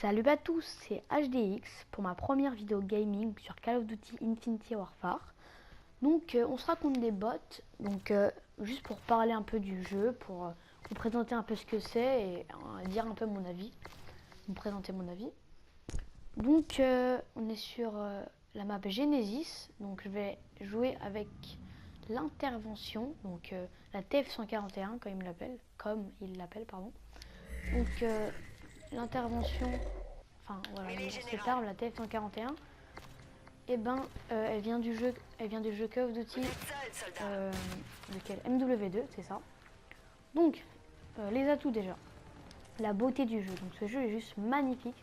Salut à tous, c'est HDX pour ma première vidéo gaming sur Call of Duty Infinity Warfare. Donc on se raconte des bots, donc juste pour parler un peu du jeu, pour vous présenter un peu ce que c'est et dire un peu mon avis, vous présenter mon avis. Donc on est sur la map Genesis, donc je vais jouer avec l'intervention, donc la TF141 comme il l'appelle pardon. Donc l'intervention, enfin voilà, cette arme, la TF141, et ben elle vient du jeu Call of Duty, lequel MW2, c'est ça. Donc les atouts déjà, la beauté du jeu. Donc ce jeu est juste magnifique.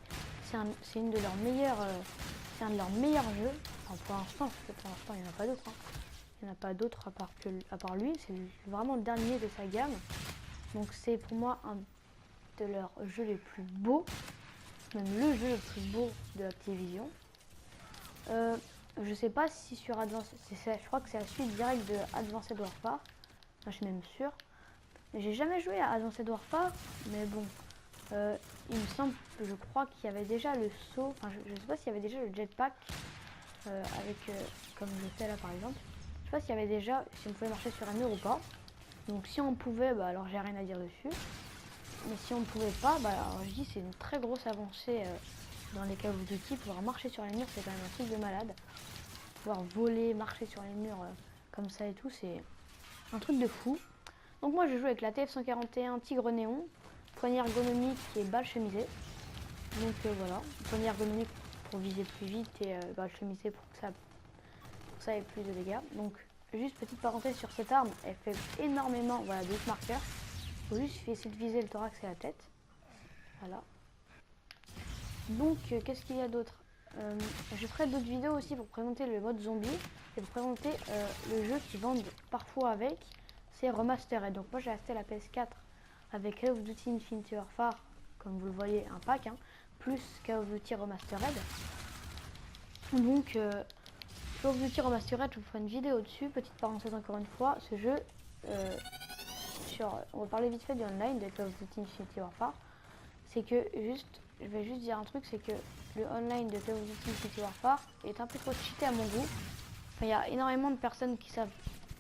C'est une de leurs meilleures, c'est un de leurs meilleurs jeux. Enfin, pour l'instant, il n'y en a pas d'autres. Hein. Il n'y en a pas d'autres à part lui. C'est vraiment le dernier de sa gamme. Donc c'est pour moi un de leurs jeux les plus beaux, même le jeu le plus beau de Activision. Je sais pas si sur Advanced, je crois que c'est la suite directe de Advanced Warfare. Enfin, je suis même sûre. J'ai jamais joué à Advanced Warfare, mais bon, il me semble, je crois qu'il y avait déjà le saut. Enfin, je sais pas s'il y avait déjà le jetpack avec, comme je fais là par exemple. Je sais pas s'il y avait déjà, si on pouvait marcher sur un mur ou pas. Donc si on pouvait, bah alors j'ai rien à dire dessus. Mais si on ne pouvait pas, bah alors je dis c'est une très grosse avancée dans les Call of Duty. Pouvoir marcher sur les murs, c'est quand même un truc de malade. Pouvoir voler, marcher sur les murs comme ça et tout, c'est un truc de fou. Donc moi je joue avec la TF141 Tigre Néon, poignée ergonomique et balle chemisée. Donc voilà, poignée ergonomique pour viser plus vite et balle chemisée pour que ça ait plus de dégâts. Donc juste petite parenthèse sur cette arme, elle fait énormément de hit marqueurs. Faut juste essayer de viser le thorax et la tête. Voilà. Donc qu'est-ce qu'il y a d'autre, je ferai d'autres vidéos aussi pour présenter le mode zombie et pour présenter le jeu qui vendent parfois avec, c'est Remastered. Donc moi j'ai acheté la PS4 avec Call of Duty Infinity Warfare, comme vous le voyez, un pack, hein, plus Call of Duty Remastered. Donc Call of Duty Remastered, je vous ferai une vidéo dessus. Petite parenthèse encore une fois, ce jeu, on va parler vite fait du online de Call of Duty Infinity Warfare. C'est que je vais juste dire un truc, c'est que le online de Call of Duty Infinity Warfare est un peu trop cheaté à mon goût. Enfin, il y a énormément de personnes qui savent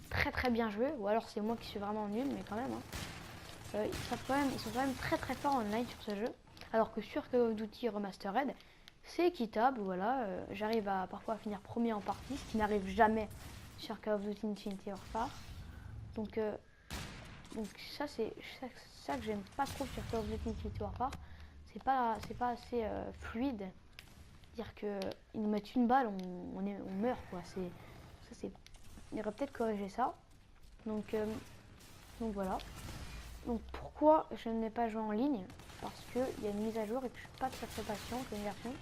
très bien jouer, ou alors c'est moi qui suis vraiment nul, mais quand même. Hein. Ils sont quand même très forts en online sur ce jeu. Alors que sur Call of Duty Remastered, c'est équitable, voilà. J'arrive parfois à finir premier en partie, ce qui n'arrive jamais sur Call of Duty Infinity Warfare. Donc ça c'est ça que j'aime pas trop sur Call of Duty Infinity Warfare. C'est pas assez fluide. Dire que ils nous mettent une balle, on meurt quoi. Il aurait peut-être corrigé ça. Donc voilà. Donc pourquoi je n'ai pas joué en ligne? Parce qu'il y a une mise à jour et que je suis pas très patient une version.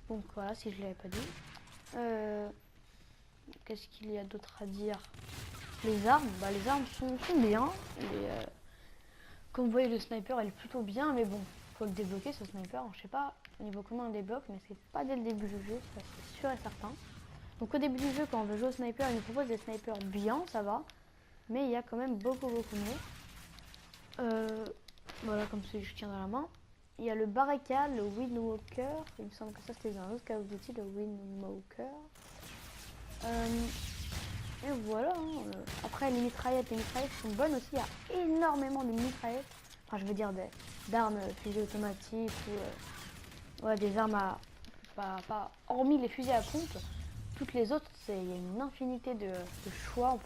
Donc voilà, si je l'avais pas dit. Qu'est-ce qu'il y a d'autre à dire? Les armes, les armes sont bien. Comme vous voyez, le sniper elle est plutôt bien, mais bon, faut le débloquer ce sniper. Je sais pas au niveau comment on débloque, mais c'est pas dès le début du jeu, ça c'est sûr et certain. Donc au début du jeu, quand on veut jouer au sniper, il nous propose des snipers bien, ça va, mais il y a quand même beaucoup mieux. Voilà, comme celui que je tiens dans la main. Il y a le Baraka, le Windwalker. Il me semble que ça c'était dans un autre Call of Duty, le Windwalker. Et voilà. Hein. Après les mitraillettes sont bonnes aussi. Il y a énormément de mitraillettes. Enfin, je veux dire d'armes fusées automatiques ou des armes à pas hormis les fusils à pompe. Toutes les autres, il y a une infinité de choix.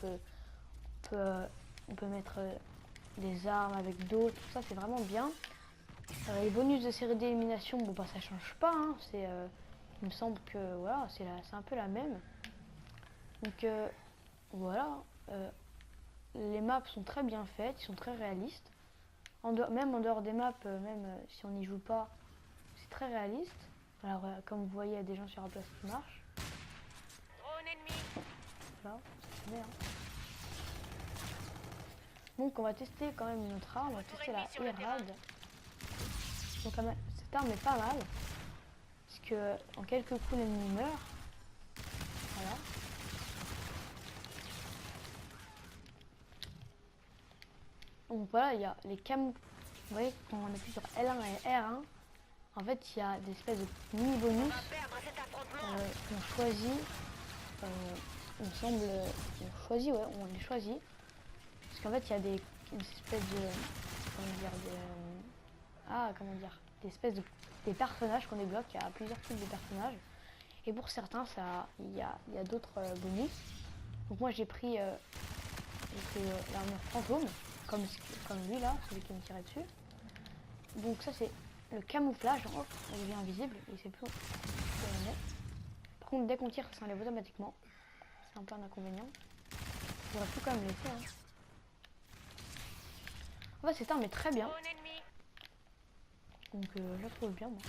On peut mettre des armes avec d'autres. Tout ça, c'est vraiment bien. Les bonus de série d'élimination, bon ça change pas. Hein. Il me semble que voilà, c'est un peu la même. Donc voilà. Les maps sont très bien faites, ils sont très réalistes. Même en dehors des maps, même si on n'y joue pas, c'est très réaliste. Alors comme vous voyez, il y a des gens sur la place qui marchent. Drone ennemi. Voilà, c'est bien. Donc on va tester quand même une autre arme, on va tester la Irad. Donc cette arme est pas mal, parce que en quelques coups l'ennemi meurt. Voilà. Donc voilà, il y a les cam. Vous voyez, quand on appuie sur L1 et R1, En fait, il y a des espèces de mini bonus qu'on choisit. Il me semble on choisit, ouais, on les choisit. Parce qu'en fait, il y a des espèces de des espèces des personnages qu'on débloque. Il y a plusieurs types de personnages. Et pour certains, il y a d'autres bonus. Donc moi j'ai pris l'armure fantôme, comme lui là, celui qui me tirait dessus. Donc ça c'est le camouflage, hop, on devient invisible et c'est plus net. Par contre dès qu'on tire ça s'enlève automatiquement. C'est un peu un inconvénient. J'aurais pu quand même laisser. Hein. En fait cette arme est très bien. Donc je la trouve bien moi.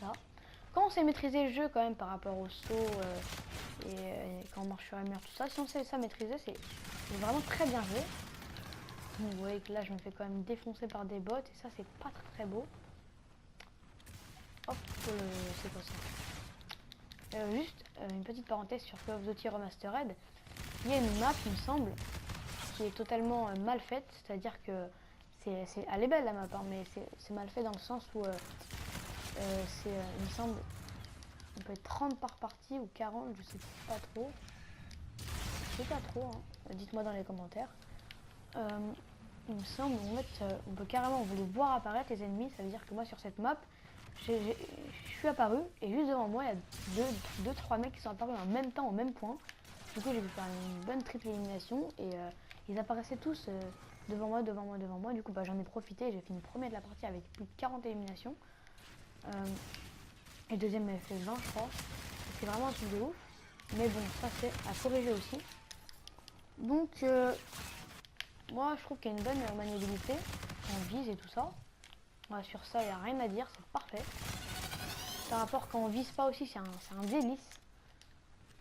Là. Quand on sait maîtriser le jeu quand même par rapport au saut et quand on marche sur la mur, tout ça, si on sait ça maîtriser, c'est vraiment très bien joué. Donc, vous voyez que là je me fais quand même défoncer par des bots et ça c'est pas très beau. Hop, c'est quoi ça? Juste une petite parenthèse sur Call of Duty Remastered. Il y a une map, il me semble, qui est totalement mal faite, c'est-à-dire que elle est belle la map, hein, mais c'est mal fait dans le sens où il me semble, on peut être 30 par partie ou 40, je sais pas trop. Je sais pas trop, hein. Dites-moi dans les commentaires. Il me semble, en fait, on peut carrément, vous les voir apparaître les ennemis, ça veut dire que moi sur cette map, je suis apparu et juste devant moi il y a 2-3 mecs qui sont apparus en même temps, au même point. Du coup j'ai pu faire une bonne triple élimination et ils apparaissaient tous devant moi. Du coup j'en ai profité et j'ai fini premier de la partie avec plus de 40 éliminations. Et deuxième m'avait fait 20 je crois. C'est vraiment un truc de ouf. Mais bon ça c'est à corriger aussi. Donc moi je trouve qu'il y a une bonne maniabilité. On vise et tout ça. Ouais, sur ça il n'y a rien à dire, c'est parfait. Par rapport quand on vise pas aussi, c'est un délice.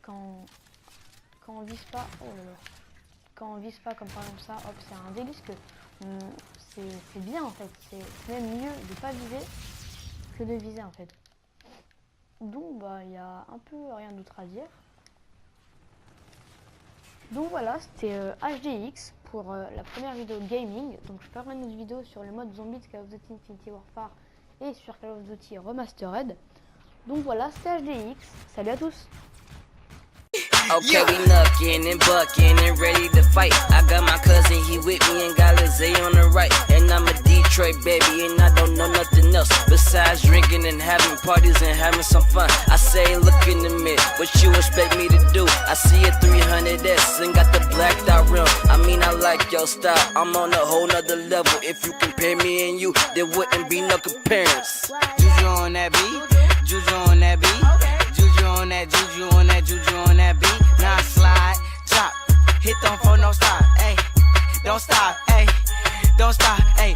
Quand on vise pas, oh là là. Quand on vise pas comme par exemple ça, hop, c'est un délice que c'est bien en fait. C'est même mieux de pas viser que de viser en fait. Donc bah il y a un peu rien d'autre à dire. Donc voilà, c'était HDX pour la première vidéo gaming. Donc je ferai une autre vidéo sur le mode zombie de Call of Duty Infinity Warfare et sur Call of Duty Remastered. Donc voilà, c'était HDX. Salut à tous. Okay, we knuckin' and buckin' and ready to fight. I got my cousin, he with me and got Lizzie on the right. And I'm a Detroit baby and I don't know nothing else besides drinking and having parties and having some fun. I say look in the mirror, what you expect me to do? I see a 300S and got the blacked out rim. I mean I like your style, I'm on a whole nother level. If you compare me and you, there wouldn't be no comparison. Juju on that beat, Juju on that beat, Juju on that, Juju on that, Juju on that beat. Now slide, drop, hit them for no stop, ayy. Don't stop, ayy. Don't stop, ayy.